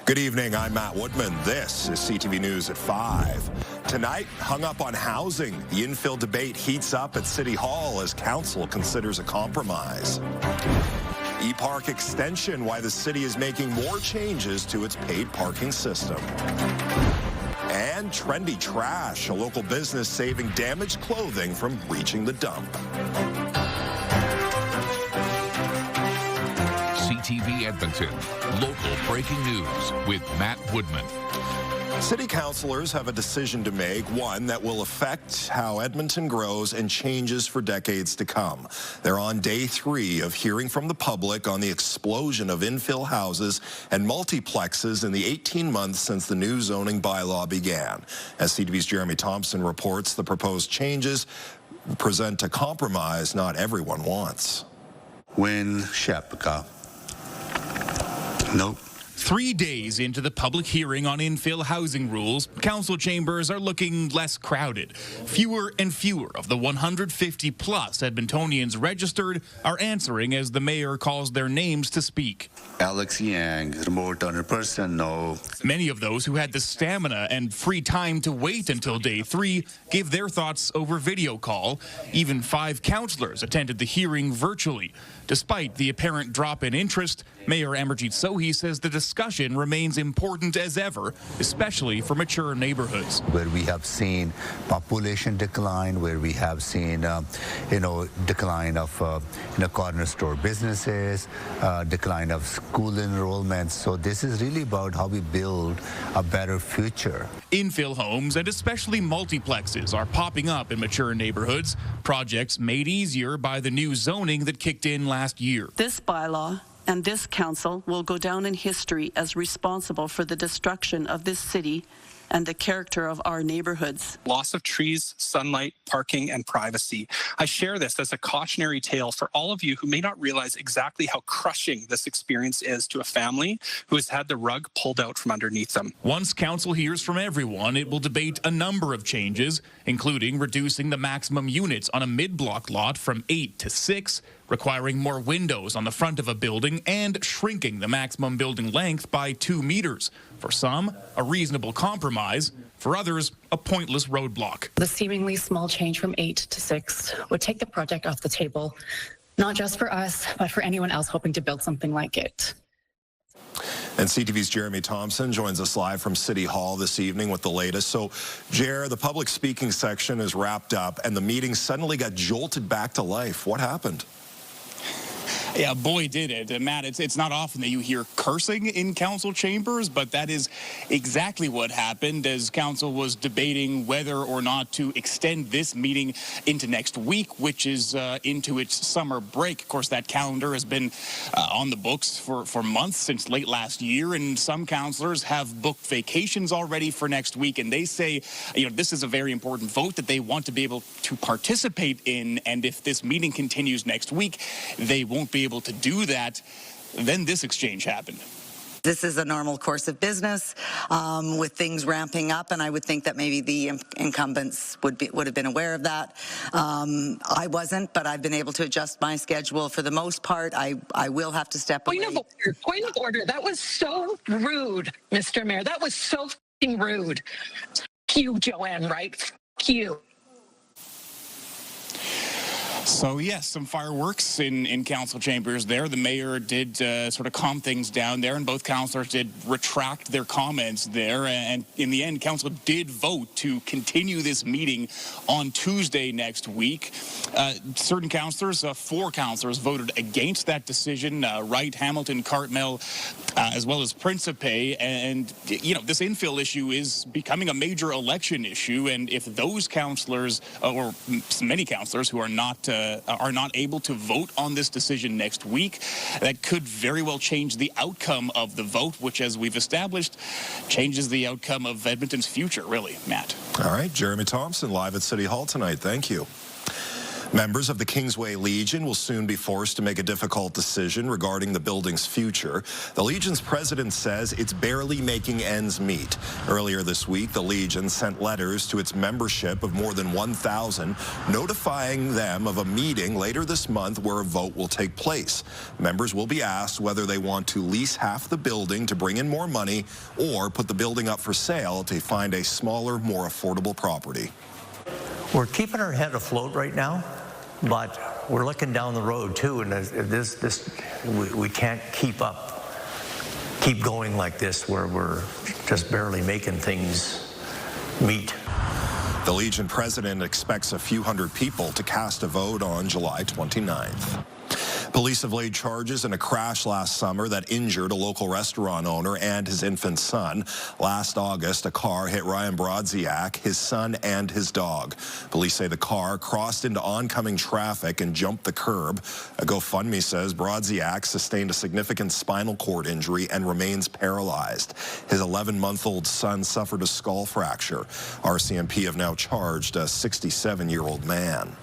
Good evening, I'm Matt Woodman. This is CTV News at 5. Tonight, hung up on housing. The infill debate heats up at City Hall as council considers a compromise. E-Park extension, why the city is making more changes to its paid parking system. And trendy trash, a local business saving damaged clothing from reaching the dump. CTV Edmonton, local breaking news with Matt Woodman. City councillors have a decision to make, one that will affect how Edmonton grows and changes for decades to come. They're on day 3 of hearing from the public on the explosion of infill houses and multiplexes in the 18 months since the new zoning bylaw began. As CTV's Jeremy Thompson reports, the proposed changes present a compromise not everyone wants. When Shepka. Nope. 3 days into the public hearing on infill housing rules, council chambers are looking less crowded. Fewer and fewer of the 150-plus Edmontonians registered are answering as the mayor calls their names to speak. Alex Yang, remote 100%, no. Many of those who had the stamina and free time to wait until day 3 gave their thoughts over video call. Even 5 councillors attended the hearing virtually. Despite the apparent drop in interest, Mayor Amarjeet Sohi says the discussion remains important as ever, especially for mature neighborhoods. Where we have seen population decline, where we have seen, decline of, corner store businesses, decline of school enrollments. So this is really about how we build a better future. Infill homes and especially multiplexes are popping up in mature neighborhoods, projects made easier by the new zoning that kicked in last year. This bylaw and this council will go down in history as responsible for the destruction of this city and the character of our neighborhoods. Loss of trees, sunlight, parking, and privacy. I share this as a cautionary tale for all of you who may not realize exactly how crushing this experience is to a family who has had the rug pulled out from underneath them. Once council hears from everyone, it will debate a number of changes, including reducing the maximum units on a mid-block lot from 8 to 6, requiring more windows on the front of a building, and shrinking the maximum building length by 2 meters. For some, a reasonable compromise. For others, a pointless roadblock. The seemingly small change from 8 to 6 would take the project off the table, not just for us, but for anyone else hoping to build something like it. And CTV's Jeremy Thompson joins us live from City Hall this evening with the latest. So, Jer, the public speaking section is wrapped up and the meeting suddenly got jolted back to life. What happened? Yeah, boy, did it. Matt, it's not often that you hear cursing in council chambers, but that is exactly what happened as council was debating whether or not to extend this meeting into next week, which is into its summer break. Of course, that calendar has been on the books for months, since late last year, and some councillors have booked vacations already for next week, and they say, this is a very important vote that they want to be able to participate in, and if this meeting continues next week, they won't be able to do that. Then this exchange happened. This is a normal course of business with things ramping up, and I would think that maybe the incumbents would have been aware of that. I wasn't, but I've been able to adjust my schedule for the most part. I will have to step away. Point of order. That was so rude, Mr. Mayor. That was so f***ing rude. F*** you, Joanne, right? F*** you. So, yes, some fireworks in council chambers there. The mayor did sort of calm things down there, and both councillors did retract their comments there. And in the end, council did vote to continue this meeting on Tuesday next week. Certain councillors, 4 councillors, voted against that decision. Wright, Hamilton, Cartmel, as well as Principe. And, this infill issue is becoming a major election issue. And if those councillors, or many councillors who are not able to vote on this decision next week, that could very well change the outcome of the vote, which, as we've established, changes the outcome of Edmonton's future, really, Matt. All right, Jeremy Thompson live at City Hall tonight. Thank you. Members of the Kingsway Legion will soon be forced to make a difficult decision regarding the building's future. The Legion's president says it's barely making ends meet. Earlier this week, the Legion sent letters to its membership of more than 1,000, notifying them of a meeting later this month where a vote will take place. Members will be asked whether they want to lease half the building to bring in more money or put the building up for sale to find a smaller, more affordable property. We're keeping our head afloat right now, but we're looking down the road too, and we can't keep going like this where we're just barely making things meet. The Legion president expects a few hundred people to cast a vote on July 29th. Police have laid charges in a crash last summer that injured a local restaurant owner and his infant son. Last August, a car hit Ryan Brodziak, his son, and his dog. Police say the car crossed into oncoming traffic and jumped the curb. A GoFundMe says Brodziak sustained a significant spinal cord injury and remains paralyzed. His 11-month-old son suffered a skull fracture. RCMP have now charged a 67-year-old man.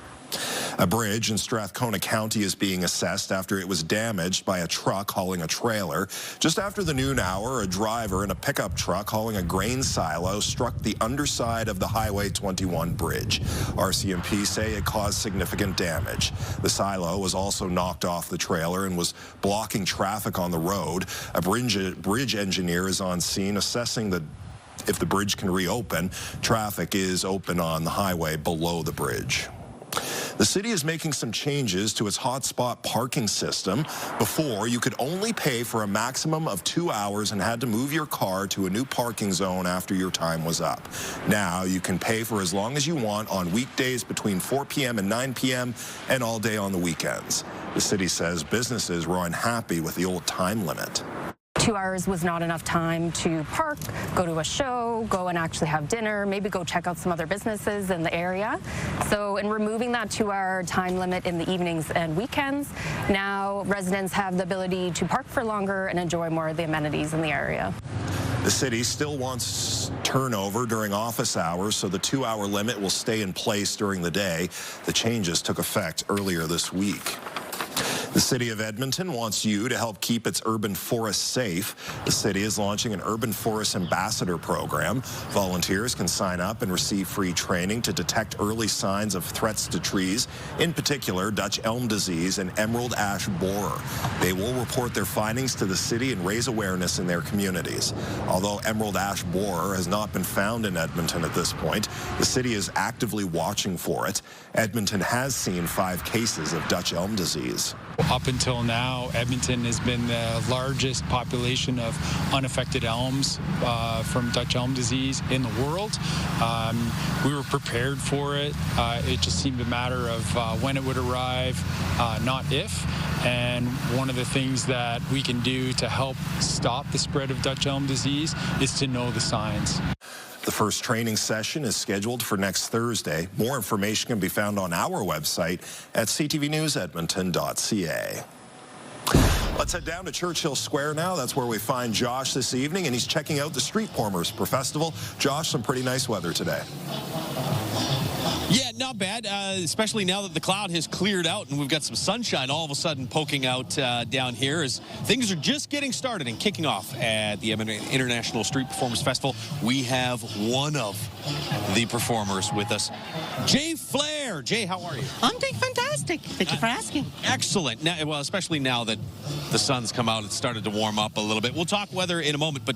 A bridge in Strathcona County is being assessed after it was damaged by a truck hauling a trailer. Just after the noon hour, a driver in a pickup truck hauling a grain silo struck the underside of the Highway 21 bridge. RCMP say it caused significant damage. The silo was also knocked off the trailer and was blocking traffic on the road. A bridge engineer is on scene assessing if the bridge can reopen. Traffic is open on the highway below the bridge. The city is making some changes to its Hotspot parking system. Before, you could only pay for a maximum of 2 hours and had to move your car to a new parking zone after your time was up. Now, you can pay for as long as you want on weekdays between 4 p.m. and 9 p.m. and all day on the weekends. The city says businesses were unhappy with the old time limit. 2 hours was not enough time to park, go to a show, go and actually have dinner, maybe go check out some other businesses in the area. So in removing that 2-hour time limit in the evenings and weekends, now residents have the ability to park for longer and enjoy more of the amenities in the area. The city still wants turnover during office hours, so the 2-hour limit will stay in place during the day. The changes took effect earlier this week. The City of Edmonton wants you to help keep its urban forests safe. The city is launching an Urban Forest Ambassador program. Volunteers can sign up and receive free training to detect early signs of threats to trees, in particular Dutch elm disease and emerald ash borer. They will report their findings to the city and raise awareness in their communities. Although emerald ash borer has not been found in Edmonton at this point, the city is actively watching for it. Edmonton has seen 5 cases of Dutch elm disease. Up until now, Edmonton has been the largest population of unaffected elms from Dutch elm disease in the world. We were prepared for it. It just seemed a matter of when it would arrive, not if. And one of the things that we can do to help stop the spread of Dutch elm disease is to know the signs. The first training session is scheduled for next Thursday. More information can be found on our website at ctvnewsedmonton.ca. Let's head down to Churchill Square now. That's where we find Josh this evening, and he's checking out the Street Performers Festival. Josh, some pretty nice weather today. Yeah, not bad, especially now that the cloud has cleared out and we've got some sunshine all of a sudden poking out down here as things are just getting started and kicking off at the Edmonton International Street Performers Festival. We have one of the performers with us, Jay Flair. Jay, how are you? I'm doing fantastic. Thank you for asking. Excellent. Now, well, especially now that the sun's come out, it's started to warm up a little bit. We'll talk weather in a moment, but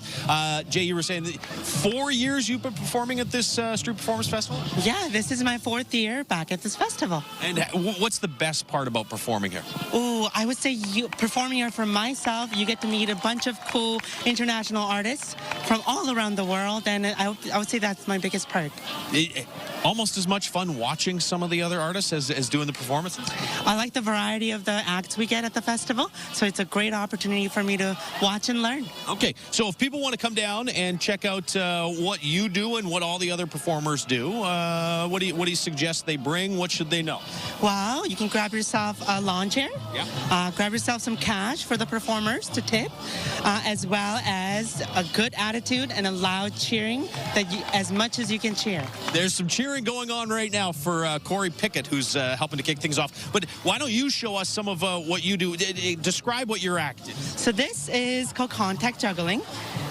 Jay, you were saying that 4 years you've been performing at this Street Performers Festival? Yeah, this is my 4th year back at this festival. And what's the best part about performing here? Oh, I would say performing here for myself, you get to meet a bunch of cool international artists from all around the world, and I would say that's my biggest part. Almost as much fun watching some of the other artists as doing the performance? performances? I like the variety of the acts we get at the festival, so it's a great opportunity for me to watch and learn. Okay, so if people want to come down and check out what you do and what all the other performers do, what do you suggest they bring? What should they know? Well, you can grab yourself a lawn chair. Yeah. Grab yourself some cash for the performers to tip, as well as a good attitude and a loud cheering as much as you can cheer. There's some cheering going on right now for Corey Pickett, who's helping to kick things off. But why don't you show us some of what you do? Describe what your act is. So this is called contact juggling.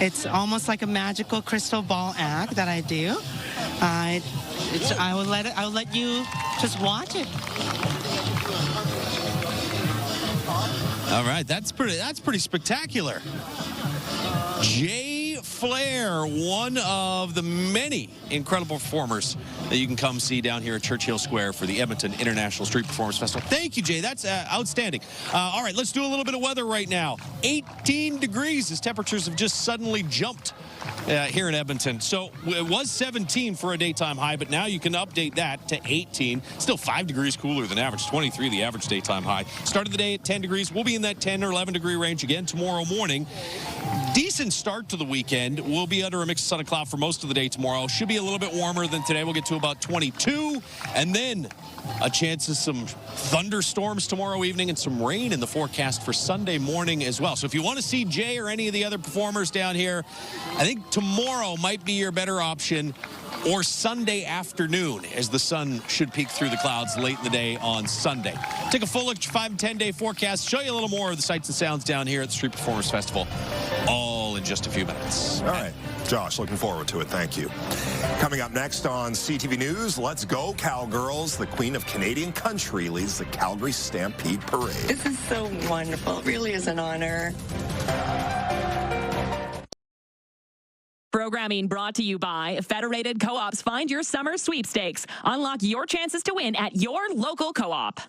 It's almost like a magical crystal ball act that I do. I will let you just watch it. All right, that's pretty spectacular. Jay Flair, one of the many incredible performers that you can come see down here at Churchill Square for the Edmonton International Street Performance Festival. Thank you, Jay. That's outstanding. All right, let's do a little bit of weather right now. 18 degrees as temperatures have just suddenly jumped here in Edmonton. So it was 17 for a daytime high, but now you can update that to 18. Still 5 degrees cooler than average, 23 the average daytime high. Started the day at 10 degrees. We'll be in that 10 or 11 degree range again tomorrow morning. Decent start to the weekend. We'll be under a mix of sun and cloud for most of the day tomorrow. Should be a little bit warmer than today. We'll get to about 22, and then a chance of some thunderstorms tomorrow evening and some rain in the forecast for Sunday morning as well. So if you want to see Jay or any of the other performers down here, I think tomorrow might be your better option, or Sunday afternoon, as the sun should peek through the clouds late in the day on Sunday. Take a full look at your 5- and 10-day forecast, show you a little more of the sights and sounds down here at the Street Performers Festival, all in just a few minutes. All right. Josh, looking forward to it. Thank you. Coming up next on CTV News, let's go Cowgirls. The Queen of Canadian Country leads the Calgary Stampede Parade. This is so wonderful. It really is an honor. Programming brought to you by Federated Co-ops. Find your summer sweepstakes. Unlock your chances to win at your local co-op.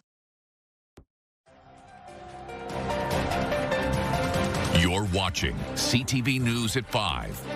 You're watching CTV News at 5.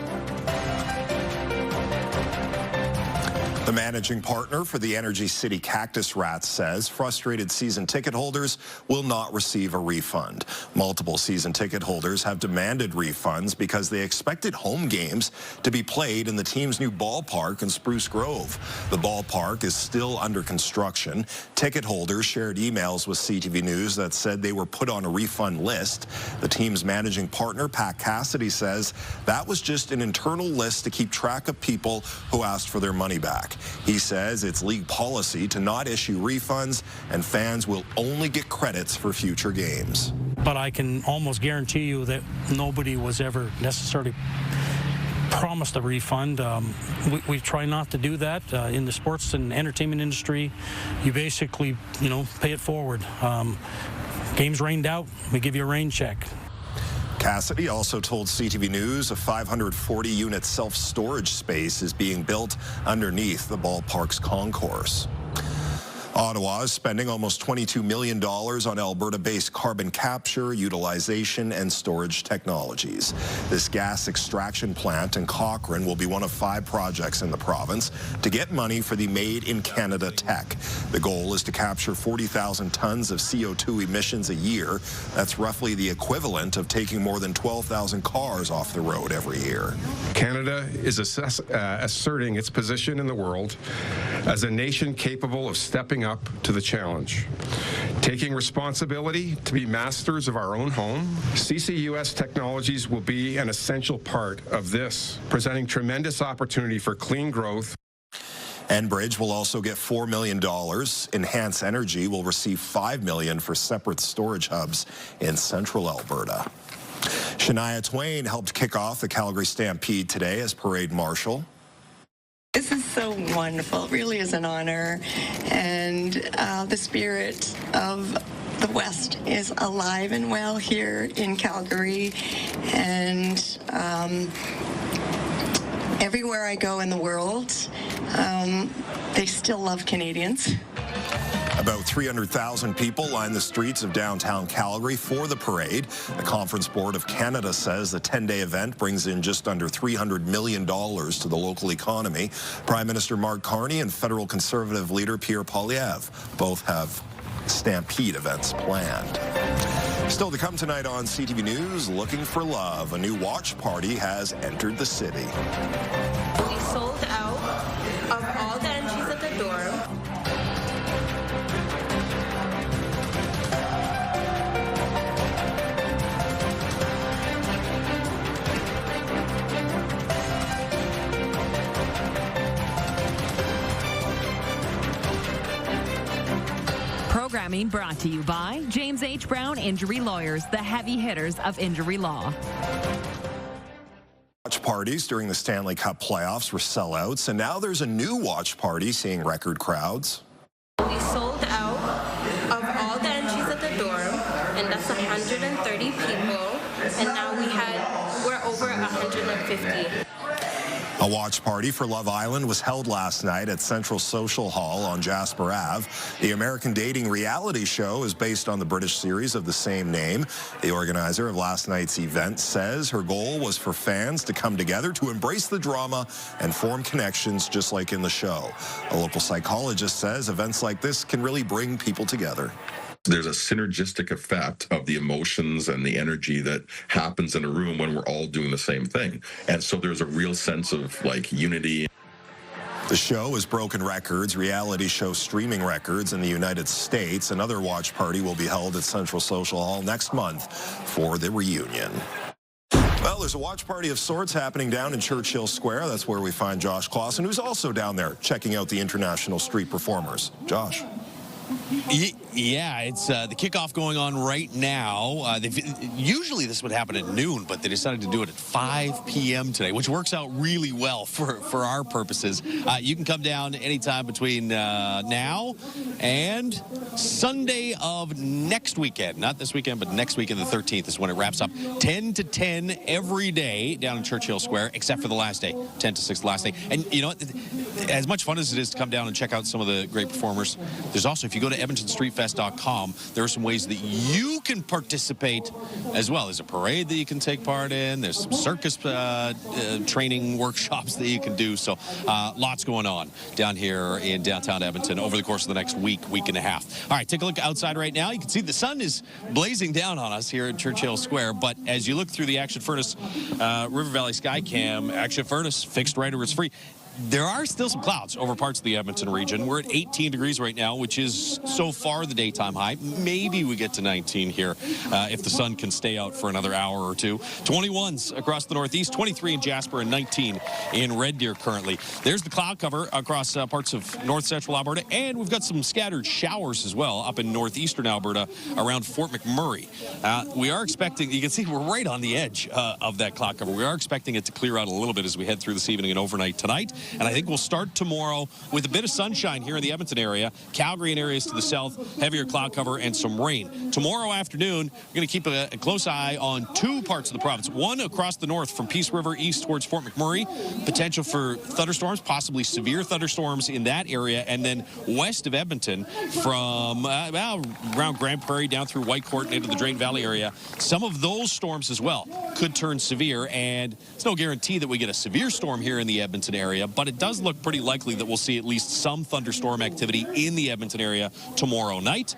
The managing partner for the Energy City Cactus Rats says frustrated season ticket holders will not receive a refund. Multiple season ticket holders have demanded refunds because they expected home games to be played in the team's new ballpark in Spruce Grove. The ballpark is still under construction. Ticket holders shared emails with CTV News that said they were put on a refund list. The team's managing partner, Pat Cassidy, says that was just an internal list to keep track of people who asked for their money back. He says it's league policy to not issue refunds, and fans will only get credits for future games. But I can almost guarantee you that nobody was ever necessarily promised a refund. We try not to do that. In the sports and entertainment industry, you basically, pay it forward. Games rained out, we give you a rain check. Cassidy also told CTV News a 540-unit self-storage space is being built underneath the ballpark's concourse. Ottawa is spending almost $22 million on Alberta-based carbon capture, utilization, and storage technologies. This gas extraction plant in Cochrane will be one of 5 projects in the province to get money for the Made in Canada tech. The goal is to capture 40,000 tons of CO2 emissions a year. That's roughly the equivalent of taking more than 12,000 cars off the road every year. Canada is asserting its position in the world as a nation capable of stepping up to the challenge. Taking responsibility to be masters of our own home, CCUS technologies will be an essential part of this, presenting tremendous opportunity for clean growth. Enbridge will also get $4 million. Enhance Energy will receive $5 million for separate storage hubs in central Alberta. Shania Twain helped kick off the Calgary Stampede today as parade marshal. This is so wonderful. It really is an honor. And the spirit of the West is alive and well here in Calgary. And everywhere I go in the world, they still love Canadians. About 300,000 people line the streets of downtown Calgary for the parade. The Conference Board of Canada says the 10-day event brings in just under $300 million to the local economy. Prime Minister Mark Carney and federal Conservative leader Pierre Poilievre both have Stampede events planned. Still to come tonight on CTV News, Looking for Love. A new watch party has entered the city. We sold out of all the entries at the door. Programming brought to you by James H. Brown Injury Lawyers, the heavy hitters of injury law. Watch parties during the Stanley Cup playoffs were sellouts, and now there's a new watch party seeing record crowds. We sold out of all the entries at the door, and that's 130 people, and now we're over 150. A watch party for Love Island was held last night at Central Social Hall on Jasper Ave. The American dating reality show is based on the British series of the same name. The organizer of last night's event says her goal was for fans to come together to embrace the drama and form connections just like in the show. A local psychologist says events like this can really bring people together. There's a synergistic effect of the emotions and the energy that happens in a room when we're all doing the same thing. And so there's a real sense of like unity. The show has broken records, reality show streaming records in the United States. Another watch party will be held at Central Social Hall next month for the reunion. Well, there's a watch party of sorts happening down in Churchill Square. That's where we find Josh Clausen, who's also down there checking out the international street performers. Josh. Yeah, it's the kickoff going on right now. Usually this would happen at noon, but they decided to do it at 5 p.m. today, which works out really well for our purposes. You can come down anytime between now and Sunday of next weekend. Not this weekend, but next weekend, the 13th, is when it wraps up. 10 to 10 every day down in Churchill Square, except for the last day, 10 to 6 the last day. And you know what? As much fun as it is to come down and check out some of the great performers, there's also, if you go to EdmontonStreetFest.com, there are some ways that you can participate as well. There's a parade that you can take part in. There's some circus training workshops that you can do. So lots going on down here in downtown Edmonton over the course of the next week and a half. All right, take a look outside right now. You can see the sun is blazing down on us here at Churchill Square. But as you look through the Action Furnace River Valley Skycam, Action Furnace fixed right over, it's free. There are still some clouds over parts of the Edmonton region. We're at 18 degrees right now, which is so far the daytime high. Maybe we get to 19 here if the sun can stay out for another hour or two. 21s across the northeast, 23 in Jasper, and 19 in Red Deer currently. There's the cloud cover across parts of north central Alberta, and we've got some scattered showers as well up in northeastern Alberta around Fort McMurray. We are expecting, you can see we're right on the edge of that cloud cover. We are expecting it to clear out a little bit as we head through this evening and overnight tonight. And I think we'll start tomorrow with a bit of sunshine here in the Edmonton area. Calgary and areas to the south, heavier cloud cover and some rain. Tomorrow afternoon, we're going to keep a close eye on two parts of the province. One across the north from Peace River east towards Fort McMurray. Potential for thunderstorms, possibly severe thunderstorms in that area. And then west of Edmonton from around Grand Prairie down through Whitecourt and into the Drayton Valley area. Some of those storms as well could turn severe. And it's no guarantee that we get a severe storm here in the Edmonton area, but it does look pretty likely that we'll see at least some thunderstorm activity in the Edmonton area tomorrow night.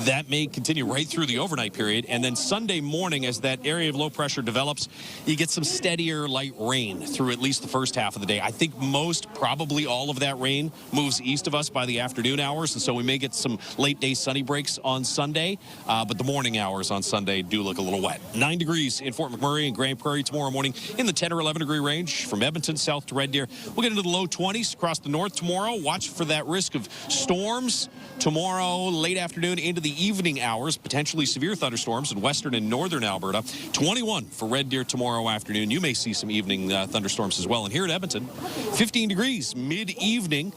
That may continue right through the overnight period. And then Sunday morning, as that area of low pressure develops, you get some steadier light rain through at least the first half of the day. I think most, probably all of that rain moves east of us by the afternoon hours. And so we may get some late day sunny breaks on Sunday. But the morning hours on Sunday do look a little wet. 9 degrees in Fort McMurray and Grand Prairie tomorrow morning, in the 10 or 11 degree range from Edmonton south to Red Deer. We'll get into the low 20s across the north tomorrow. Watch for that risk of storms tomorrow, late afternoon into the evening hours, potentially severe thunderstorms in western and northern Alberta. 21 for Red Deer tomorrow afternoon. You may see some evening thunderstorms as well. And here at Edmonton, 15 degrees mid-evening.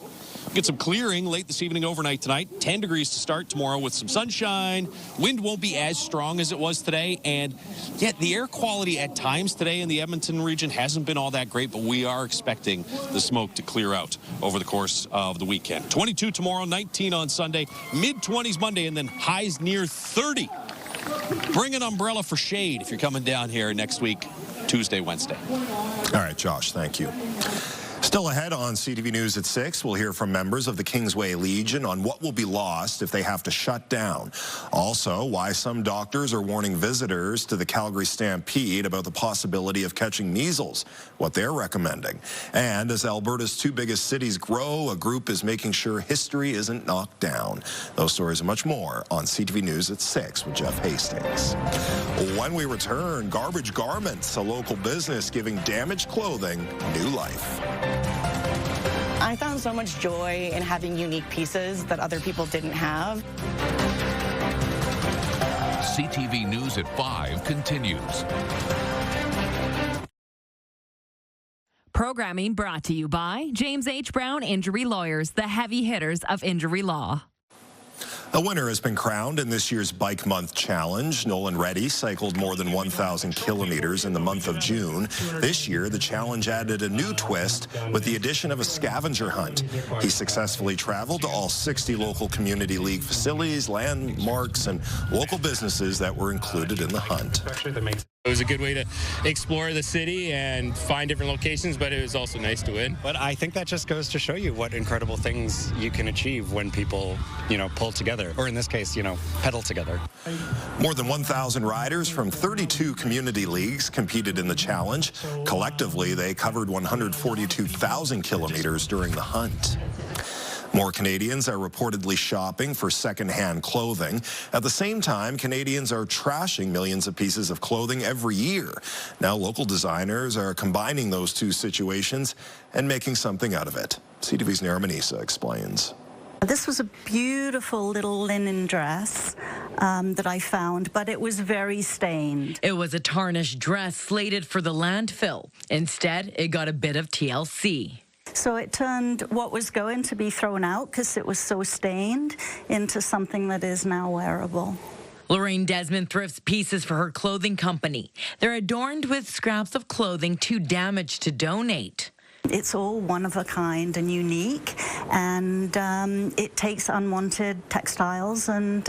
Get some clearing late this evening, overnight tonight. 10 degrees to start tomorrow with some sunshine. Wind won't be as strong as it was today. And yet the air quality at times today in the Edmonton region hasn't been all that great, but we are expecting the smoke to clear out over the course of the weekend. 22 tomorrow, 19 on Sunday, mid-20s Monday, and then highs near 30. Bring an umbrella for shade if you're coming down here next week, Tuesday, Wednesday. All right, Josh, thank you. Still ahead on CTV News at 6, we'll hear from members of the Kingsway Legion on what will be lost if they have to shut down. Also, why some doctors are warning visitors to the Calgary Stampede about the possibility of catching measles, what they're recommending. And as Alberta's two biggest cities grow, a group is making sure history isn't knocked down. Those stories and much more on CTV News at 6 with Jeff Hastings. When we return, Garbage Garments, a local business giving damaged clothing new life. I found so much joy in having unique pieces that other people didn't have. CTV News at 5 continues. Programming brought to you by James H. Brown Injury Lawyers, the heavy hitters of injury law. A winner has been crowned in this year's Bike Month Challenge. Nolan Reddy cycled more than 1,000 kilometers in the month of June. This year, the challenge added a new twist with the addition of a scavenger hunt. He successfully traveled to all 60 local community league facilities, landmarks, and local businesses that were included in the hunt. It was a good way to explore the city and find different locations, but it was also nice to win. But I think that just goes to show you what incredible things you can achieve when people, pull together, or in this case, pedal together. More than 1,000 riders from 32 community leagues competed in the challenge. Collectively, they covered 142,000 kilometers during the hunt. More Canadians are reportedly shopping for second-hand clothing. At the same time, Canadians are trashing millions of pieces of clothing every year. Now, local designers are combining those two situations and making something out of it. CTV's Nara Manisa explains. This was a beautiful little linen dress that I found, but it was very stained. It was a tarnished dress slated for the landfill. Instead, it got a bit of TLC. So it turned what was going to be thrown out, because it was so stained, into something that is now wearable. Lorraine Desmond thrifts pieces for her clothing company. They're adorned with scraps of clothing too damaged to donate. It's all one of a kind and unique, and it takes unwanted textiles and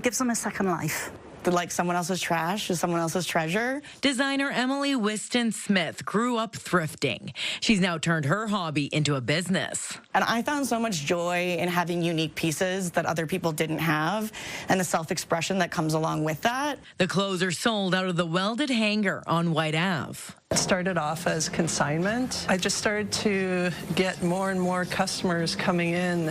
gives them a second life. Like someone else's trash is someone else's treasure. Designer Emily Whiston-Smith grew up thrifting. She's now turned her hobby into a business. And I found so much joy in having unique pieces that other people didn't have, and the self-expression that comes along with that. The clothes are sold out of the welded hanger on White Ave. It started off as consignment. I just started to get more and more customers coming in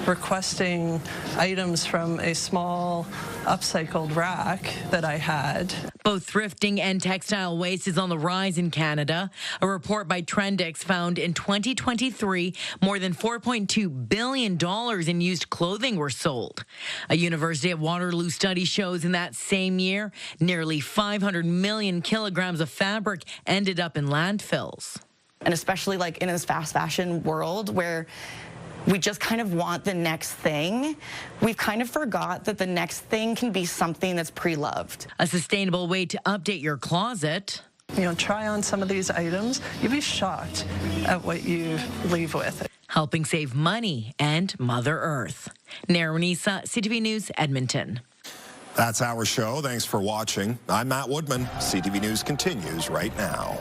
requesting items from a small upcycled rack that I had. Both thrifting and textile waste is on the rise in Canada. A report by Trendix found in 2023, more than $4.2 billion in used clothing were sold. A University of Waterloo study shows in that same year, nearly 500 million kilograms of fabric ended up in landfills. And especially like in this fast fashion world where we just kind of want the next thing, we've kind of forgot that the next thing can be something that's pre-loved. A sustainable way to update your closet. Try on some of these items. You'll be shocked at what you leave with. Helping save money and Mother Earth. Nara Manisa, CTV News, Edmonton. That's our show. Thanks for watching. I'm Matt Woodman. CTV News continues right now.